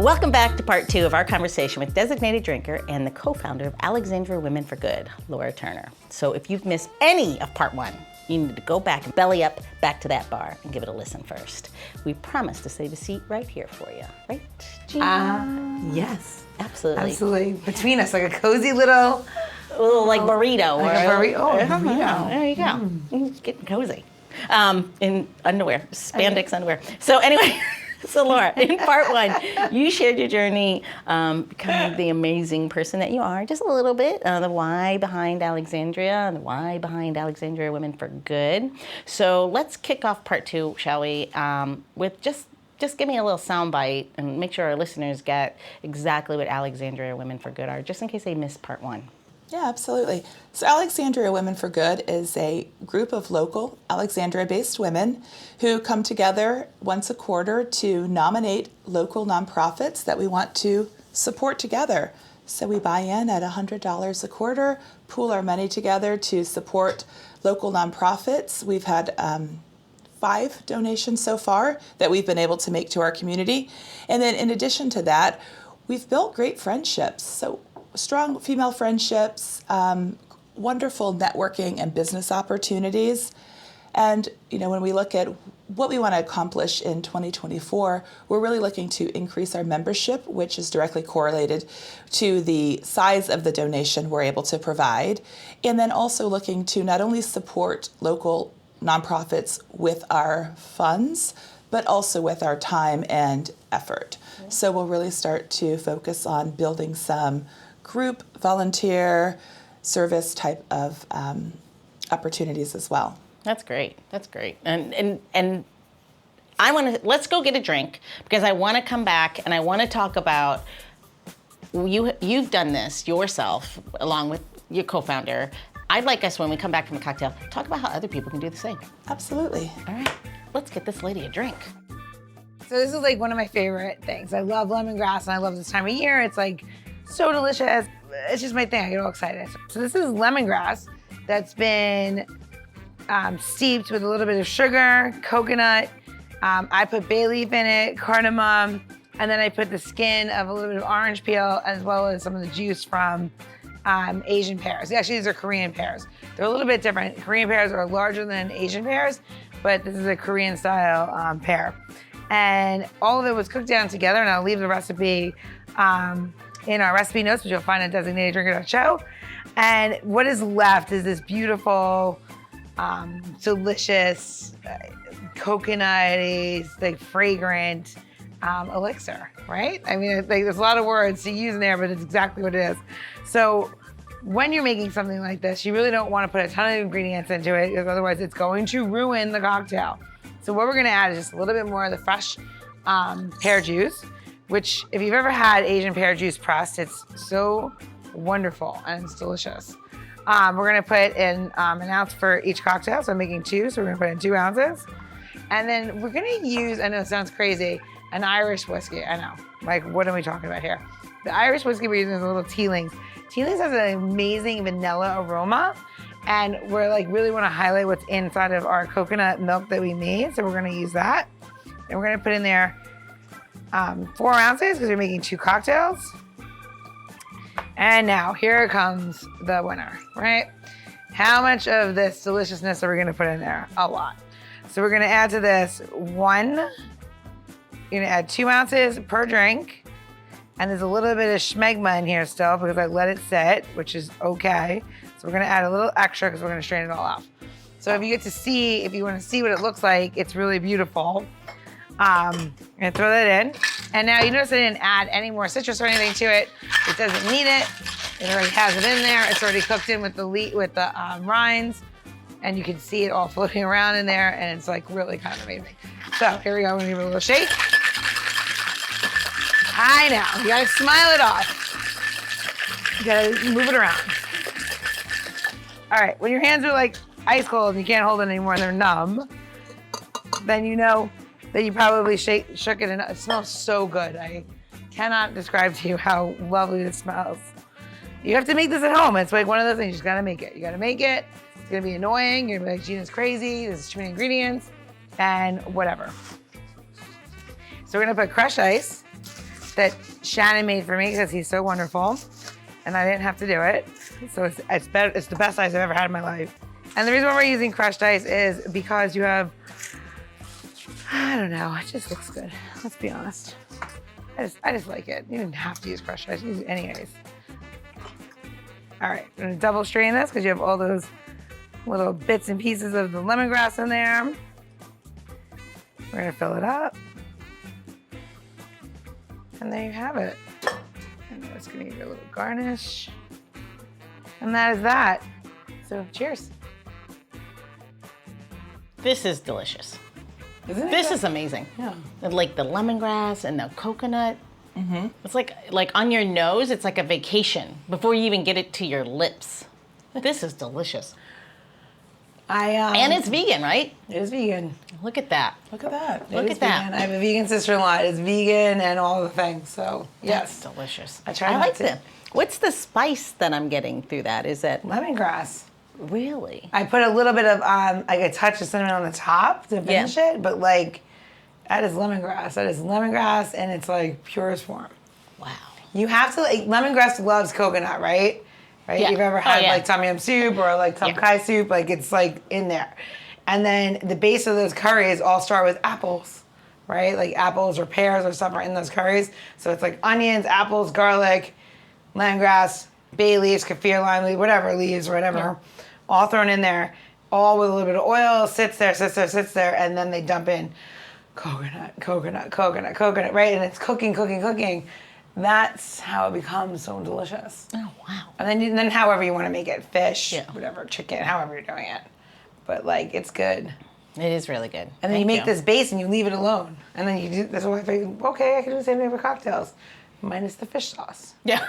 Welcome back to part 2 of our conversation with designated drinker and the co-founder of Alexandria Women for Good, Laura Turner. So if you've missed any of part 1, you need to go back and belly up back to that bar and give it a listen first. We promise to save a seat right here for you. Right, Gina? Yes. Absolutely. Absolutely. Between us, like a cozy little... A little like burrito. Like a burrito. Oh, burrito. There you go. Getting cozy. In underwear, spandex underwear. So anyway... So Laura, in part 1, you shared your journey becoming the amazing person that you are, just a little bit, the why behind Alexandria, and the why behind Alexandria Women for Good. So let's kick off part 2, shall we, with just give me a little soundbite and make sure our listeners get exactly what Alexandria Women for Good are, just in case they missed part 1. Yeah, absolutely. So Alexandria Women for Good is a group of local Alexandria-based women who come together once a quarter to nominate local nonprofits that we want to support together. So we buy in at $100 a quarter, pool our money together to support local nonprofits. We've had 5 donations so far that we've been able to make to our community. And then in addition to that, we've built great friendships. So strong female friendships, wonderful networking and business opportunities. And, you know, when we look at what we want to accomplish in 2024, we're really looking to increase our membership, which is directly correlated to the size of the donation we're able to provide. And then also looking to not only support local nonprofits with our funds, but also with our time and effort. Okay. So we'll really start to focus on building some group, volunteer, service type of opportunities as well. That's great. That's great. And I want to, let's go get a drink, because I want to come back and I want to talk about, you've done this yourself along with your co-founder. I'd like us, when we come back from a cocktail, talk about how other people can do the same. Absolutely. All right, let's get this lady a drink. So this is like one of my favorite things. I love lemongrass and I love this time of year. It's like so delicious. It's just my thing. I get all excited. So this is lemongrass that's been steeped with a little bit of sugar, coconut. I put bay leaf in it, cardamom, and then I put the skin of a little bit of orange peel, as well as some of the juice from Asian pears. Actually, these are Korean pears. They're a little bit different. Korean pears are larger than Asian pears, but this is a Korean style pear. And all of it was cooked down together, and I'll leave the recipe in our recipe notes, which you'll find at designateddrinker.show. And what is left is this beautiful, delicious, coconutty, like fragrant elixir, right? I mean, like, there's a lot of words to use in there, but it's exactly what it is. So when you're making something like this, you really don't want to put a ton of ingredients into it, because otherwise it's going to ruin the cocktail. So what we're gonna add is just a little bit more of the fresh pear juice, which if you've ever had Asian pear juice pressed, it's so wonderful and it's delicious. We're gonna put in an ounce for each cocktail, so I'm making 2, so we're gonna put in 2 ounces. And then we're gonna use, I know it sounds crazy, an Irish whiskey. I know, like, what are we talking about here? The Irish whiskey we're using is a little Teelings. Teelings has an amazing vanilla aroma, and we're like really wanna highlight what's inside of our coconut milk that we made, so we're gonna use that. And we're gonna put in there 4 ounces, because we're making 2 cocktails. And now, here comes the winner, right? How much of this deliciousness are we gonna put in there? A lot. So we're gonna add to this you're gonna add 2 ounces per drink. And there's a little bit of schmegma in here still, because I let it sit, which is okay. So we're gonna add a little extra, because we're gonna strain it all off. So if you get to see, if you wanna see what it looks like, it's really beautiful. I'm gonna throw that in. And now you notice I didn't add any more citrus or anything to it. It doesn't need it. It already has it in there. It's already cooked in with the rinds. And you can see it all floating around in there, and it's like really kind of amazing. So here we go, I'm gonna give it a little shake. I know, you gotta smile it off. You gotta move it around. All right, when your hands are like ice cold and you can't hold it anymore and they're numb, then you know that you probably shook it, and it smells so good. I cannot describe to you how lovely this smells. You have to make this at home. It's like one of those things, you just gotta make it. You gotta make it. It's gonna be annoying. You're gonna be like, Gina's crazy. There's too many ingredients and whatever. So we're gonna put crushed ice. that Shannon made for me because he's so wonderful, and I didn't have to do it. So it's better. It's the best ice I've ever had in my life. And the reason why we're using crushed ice is because you have, I don't know, it just looks good. Let's be honest. I just like it. You didn't have to use crushed ice. Use it anyways. All right, I'm gonna double strain this because you have all those little bits and pieces of the lemongrass in there. We're gonna fill it up. And there you have it. And I'm just gonna give it a little garnish. And that is that. So cheers. This is delicious. Isn't it? This is amazing. Yeah. Like the lemongrass and the coconut. Mm-hmm. It's like on your nose, it's like a vacation before you even get it to your lips. This is delicious. And it's vegan, right? It is vegan. Look at that. Look at that. Look at that. Vegan. I have a vegan sister-in-law. It's vegan and all the things. So yes, That's delicious. I try I not like to. that. What's the spice that I'm getting through that? Is that lemongrass. really? I put a little bit of like a touch of cinnamon on the top to finish it, but like that is lemongrass. That is lemongrass, and it's like purest form. Wow. You have to like lemongrass loves coconut, right? Right? Yeah. You've ever had yeah. like tom yum soup or like tom kai soup, like it's like in there. And then the base of those curries all start with apples, right? Like apples or pears or something in those curries. So it's like onions, apples, garlic, lemongrass, bay leaves, kaffir lime leaves, whatever leaves or whatever, all thrown in there, all with a little bit of oil, sits there, and then they dump in coconut, right? And it's cooking. That's how it becomes so delicious. Oh, wow. And then however you want to make it, fish, Yeah. whatever, chicken, however you're doing it. But like, it's good. It is really good. And then you make this base and you leave it alone. And then you do, that's why I think, okay, I can do the same thing for cocktails, minus the fish sauce. Yeah.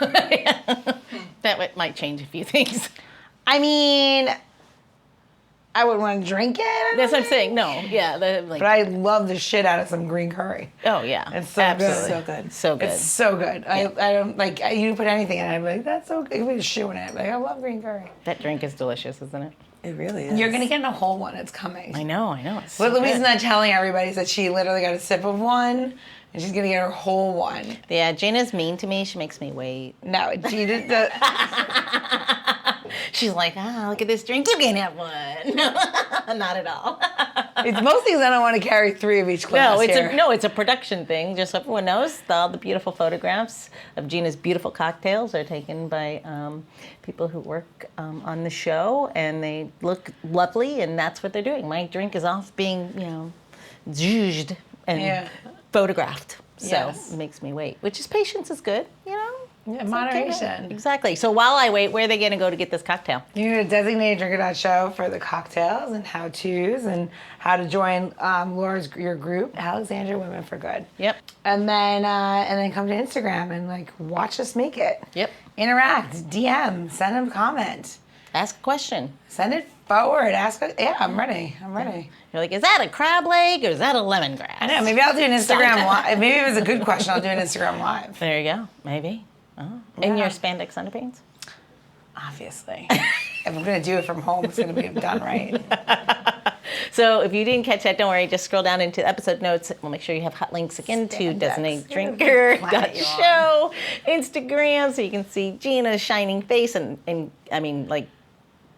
That might change a few things. I mean, I wouldn't want to drink it. That's what I'm saying. No, yeah. But I love the shit out of some green curry. Oh, yeah. It's so Absolutely. good. So good. So good. It's so good. I don't like, you put anything in it, I'm like, that's so good. You put a shoe in it. Like, I love green curry. That drink is delicious, isn't it? It really is. You're going to get a whole one. It's coming. I know. It's But so Louise's good. not telling everybody that she literally got a sip of one, and she's gonna get her whole one. Yeah, Gina's mean to me. She makes me wait. No, she did the. She's like, look at this drink. You can't have one. Not at all. It's most things I don't want to carry 3 of each glass here. It's a production thing. Just so everyone knows, all the beautiful photographs of Gina's beautiful cocktails are taken by people who work on the show, and they look lovely, and that's what they're doing. My drink is off being, judged and photographed. So Yes. it makes me wait, which is patience is good, Yeah, It's moderation. okay. Exactly. So while I wait, where are they going to go to get this cocktail? You're going to designate drinker.show for the cocktails and how-tos and how to join your group, Alexandria Women for Good. Yep. And then come to Instagram and like watch us make it. Yep. Interact, DM, send them a comment, Ask a question. send it forward. Ask. I'm ready. You're like, is that a crab leg or is that a lemongrass? I know. Maybe I'll do an Instagram live. Maybe if it's a good question, I'll do an Instagram live. There you go. Maybe. Oh. In your spandex underpants? Obviously. If I'm going to do it from home, it's going to be done right. So if you didn't catch that, don't worry. Just scroll down into the episode notes. We'll make sure you have hot links again to Spandex. designateDrinker.show, Instagram, so you can see Gina's shining face and I mean, like,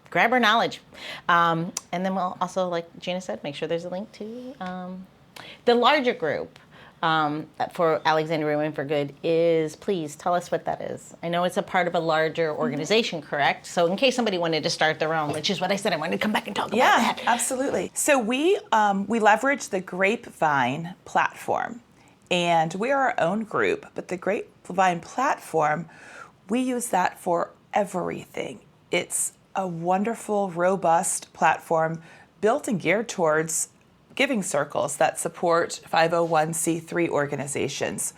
grab her knowledge. And then we'll also, like Gina said, make sure there's a link to the larger group for Alexandria Women for Good is, please tell us what that is. I know it's a part of a larger organization, correct? So in case somebody wanted to start their own, which is what I said, I wanted to come back and talk about that. Yeah, absolutely. So we leverage the Grapevine platform, and we are our own group, but the Grapevine platform, we use that for everything. It's a wonderful, robust platform built and geared towards giving circles that support 501c3 organizations.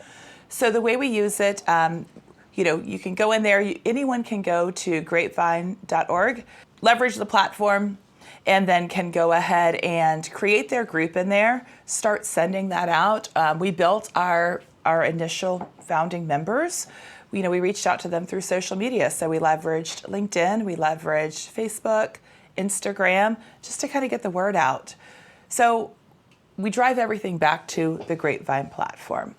So the way we use it, you can go in there, anyone can go to grapevine.org, leverage the platform, and then can go ahead and create their group in there, start sending that out. We built our initial founding members. We reached out to them through social media. So we leveraged LinkedIn, we leveraged Facebook, Instagram, just to kind of get the word out. So we drive everything back to the Grapevine platform.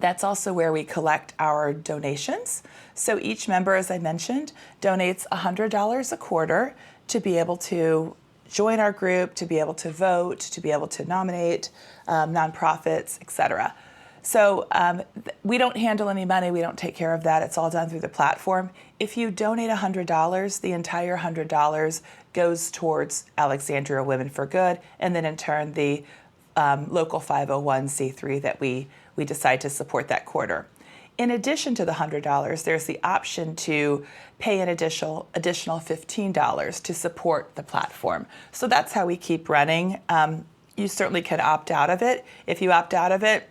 That's also where we collect our donations. So each member, as I mentioned, donates $100 a quarter to be able to join our group, to be able to vote, to be able to nominate nonprofits, et cetera. So we don't handle any money. We don't take care of that. It's all done through the platform. If you donate $100, the entire $100 goes towards Alexandria Women for Good, and then in turn the local 501c3 that we decide to support that quarter. In addition to the $100, there's the option to pay an additional $15 to support the platform. So that's how we keep running. You certainly can opt out of it. If you opt out of it,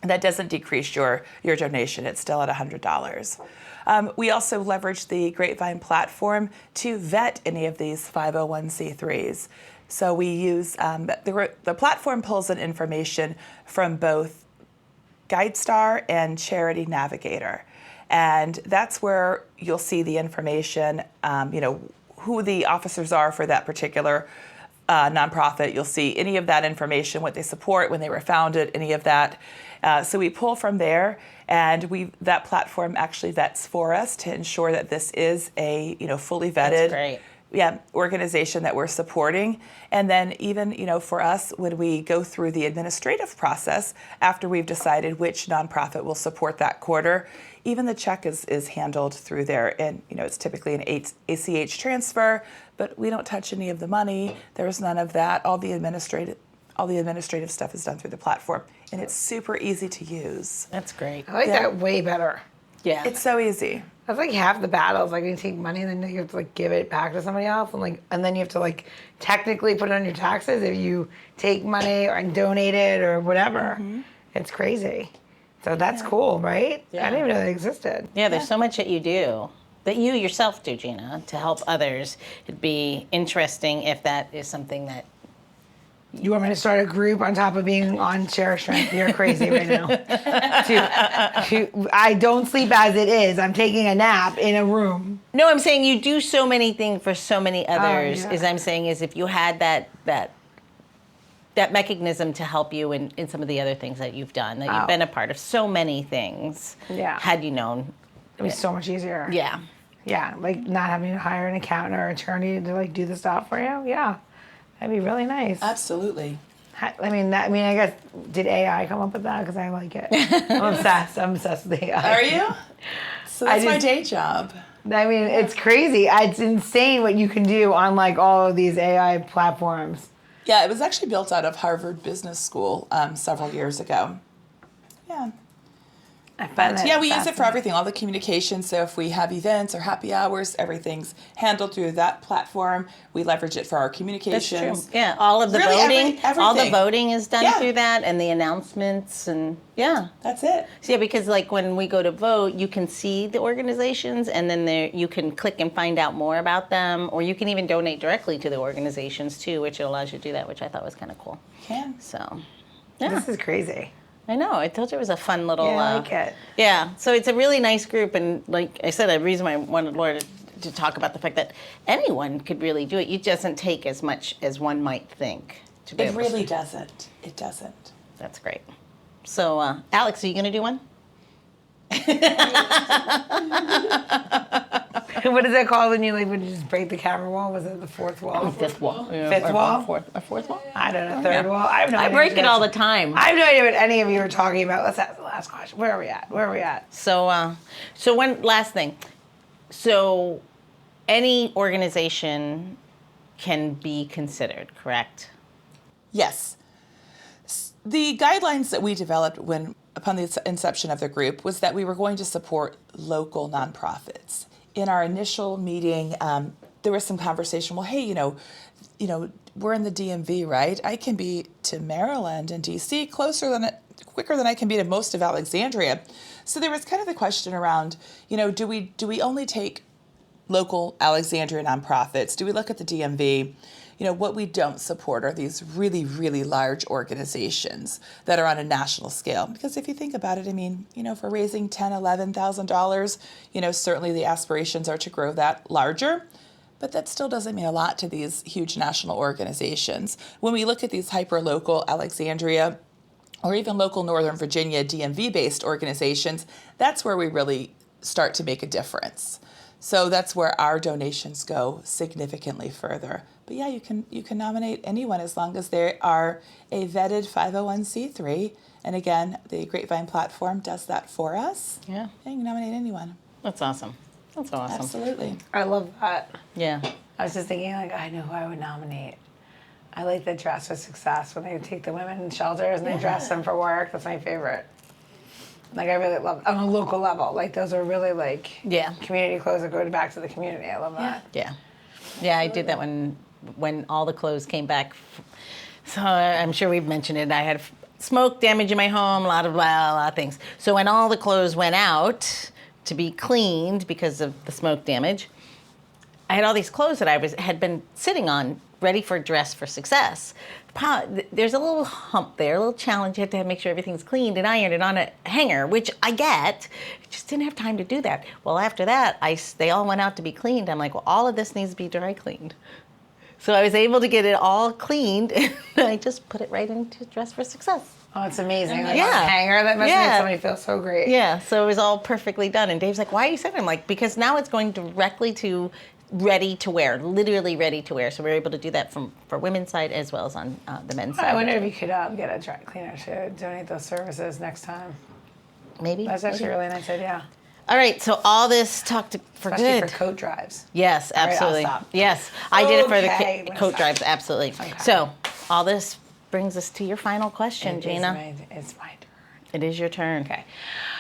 that doesn't decrease your donation. It's still at $100. We also leverage the Grapevine platform to vet any of these 501c3s. So we use, the platform pulls in information from both GuideStar and Charity Navigator. And that's where you'll see the information, who the officers are for that particular nonprofit. You'll see any of that information, what they support, when they were founded, any of that. So we pull from there, and that platform actually vets for us to ensure that this is a fully vetted. That's great. Organization that we're supporting. And then even, for us, when we go through the administrative process, after we've decided which nonprofit will support that quarter, even the check is handled through there. And, it's typically an ACH transfer, but we don't touch any of the money. There's none of that. All the administrative stuff is done through the platform. And it's super easy to use. That's great. I like that way better. Yeah. It's so easy. That's like half the battle. It's like you take money and then you have to give it back to somebody else, and then you have to technically put it on your taxes if you take money and donate it or whatever. Mm-hmm. It's crazy. So that's cool, right? Yeah. I didn't even know that existed. Yeah, there's so much that you do, that you yourself do, Gina, to help others. It'd be interesting if that is something that. You want me to start a group on top of being on Share Strength? You're crazy right now. I don't sleep as it is. I'm taking a nap in a room. No, I'm saying you do so many things for so many others. Yeah. As I'm saying is if you had that mechanism to help you in some of the other things that you've done, that you've been a part of so many things. Yeah. Had you known. It'd be so much easier. Yeah. Yeah, not having to hire an accountant or attorney to do the stuff for you. Yeah. That'd be really nice. Absolutely. I guess, did AI come up with that? Because I like it. I'm obsessed with AI. Are you? So that's my day job. It's crazy. It's insane what you can do on all of these AI platforms. Yeah, it was actually built out of Harvard Business School several years ago. Yeah. We use it for everything, all the communication. So if we have events or happy hours, everything's handled through that platform. We leverage it for our communications. That's true. Yeah, all of the really voting, all the voting is done through that, and the announcements, and that's it. So because when we go to vote, you can see the organizations, and then you can click and find out more about them, or you can even donate directly to the organizations too, which allows you to do that, which I thought was kind of cool. You can. So, This is crazy. I know. I told you it was a fun little. Yeah, I like it. Yeah. So it's a really nice group, and like I said, the reason why I wanted Laura to talk about the fact that anyone could really do it. It doesn't take as much as one might think to be It able really to. doesn't. It doesn't. That's great. So, Alex, are you going to do one? What is that called when you just break the camera wall? Was it the fourth wall? Fifth wall. Fifth wall? Fourth wall? I don't know. Third wall? I have no I idea. break it all the time. I have no idea what any of you are talking about. Let's ask the last question. Where are we at? So one last thing. So, any organization can be considered, correct? Yes. The guidelines that we developed upon the inception of the group was that we were going to support local nonprofits. In our initial meeting, there was some conversation. Well, hey, we're in the DMV, right? I can be to Maryland and DC quicker than I can be to most of Alexandria. So there was kind of the question around, do we only take local Alexandria nonprofits? Do we look at the DMV? What we don't support are these really, really large organizations that are on a national scale. Because if you think about it, if we're raising $10,000, $11,000, certainly the aspirations are to grow that larger. But that still doesn't mean a lot to these huge national organizations. When we look at these hyper-local Alexandria or even local Northern Virginia DMV-based organizations, that's where we really start to make a difference. So that's where our donations go significantly further. But yeah, you can nominate anyone as long as they are a vetted 501c3. And again, the Grapevine platform does that for us. Yeah. And you can nominate anyone. That's awesome. That's awesome. Absolutely. I love that. Yeah. I was just thinking, like, I know who I would nominate. I like the Dress for Success when they take the women in shelters and they dress them for work. That's my favorite. Like, I really love on a local level. Like, those are really, like, community clothes that go back to the community. I love that. Yeah. Yeah, I did that when all the clothes came back. So I'm sure we've mentioned it. I had smoke damage in my home, a lot of things. So when all the clothes went out to be cleaned because of the smoke damage, I had all these clothes that I had been sitting on, ready for Dress for Success. There's a little hump there, a little challenge. You have to make sure everything's cleaned and ironed and on a hanger, which I get. I just didn't have time to do that. Well, after that, they all went out to be cleaned. I'm like, well, all of this needs to be dry cleaned. So I was able to get it all cleaned, and I just put it right into Dress for Success. Oh, it's amazing. Like, on a hanger, that must make somebody feel so great. Yeah, so it was all perfectly done. And Dave's like, why are you saying that? I'm like, because now it's going directly to ready to wear, literally ready to wear. So we're able to do that for women's side as well as on the men's side. I wonder if you could get a dry cleaner to donate those services next time. Maybe. That's actually a really nice idea. All right, so all this talk for Especially good. for coat drives. Yes, absolutely. All right, I'll stop. Yes, I did it for Okay, the coat drives, absolutely. Okay. So all this brings us to your final question, Gina. It's my turn. It is your turn. Okay.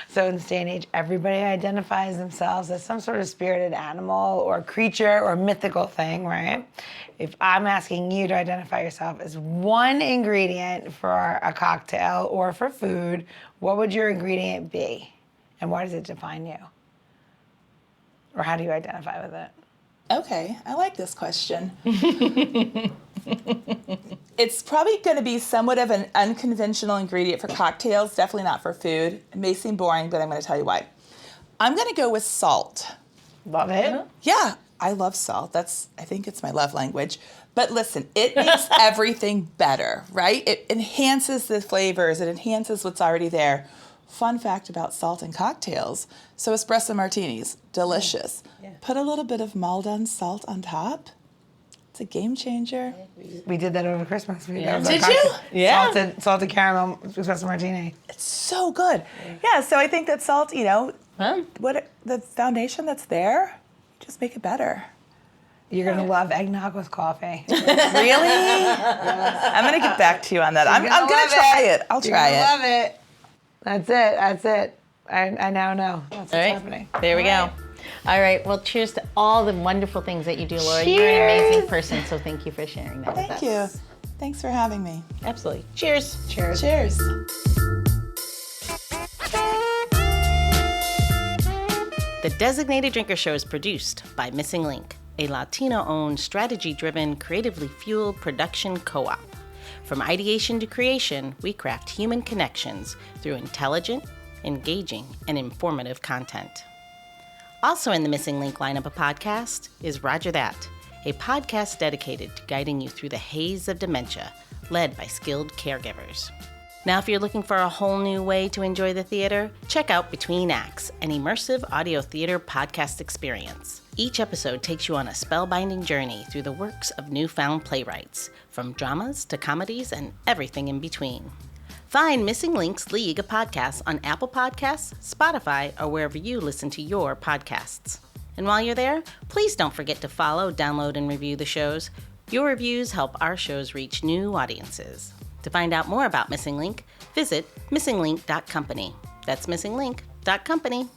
So in this day and age, everybody identifies themselves as some sort of spirited animal or creature or mythical thing, right? If I'm asking you to identify yourself as one ingredient for a cocktail or for food, what would your ingredient be? And why does it define you? Or how do you identify with it? Okay, I like this question. It's probably going to be somewhat of an unconventional ingredient for cocktails, definitely not for food. It may seem boring, but I'm going to tell you why. I'm going to go with salt. Love it. Yeah, I love salt. I think it's my love language. But listen, it makes everything better, right? It enhances the flavors. It enhances what's already there. Fun fact about salt in cocktails. So espresso martinis, delicious. Yeah. Put a little bit of Maldon salt on top. It's a game changer. We did that over Christmas. Did you? Yeah. Salted caramel espresso martini. It's so good. Yeah, so I think that salt, the foundation that's there, just make it better. You're going to love eggnog with coffee. Really? I'm going to get back to you on that. I'm going to try it. I'll try it. I love it. That's it. I now know that's what's happening. There we go. All right. Well, cheers to all the wonderful things that you do, Laura. Cheers. You're an amazing person, so thank you for sharing that with us. Thank you. Thanks for having me. Absolutely. Cheers. Cheers. Cheers. The Designated Drinker Show is produced by Missing Link, a Latino-owned, strategy-driven, creatively fueled production co-op. From ideation to creation, we craft human connections through intelligent, engaging, and informative content. Also in the Missing Link lineup of podcasts is Rodger That, a podcast dedicated to guiding you through the haze of dementia, led by skilled caregivers. Now, if you're looking for a whole new way to enjoy the theater, check out Between Acts, an immersive audio theater podcast experience. Each episode takes you on a spellbinding journey through the works of newfound playwrights, from dramas to comedies and everything in between. Find Missing Link's League of Podcasts on Apple Podcasts, Spotify, or wherever you listen to your podcasts. And while you're there, please don't forget to follow, download, and review the shows. Your reviews help our shows reach new audiences. To find out more about Missing Link, visit missinglink.company. That's missinglink.company.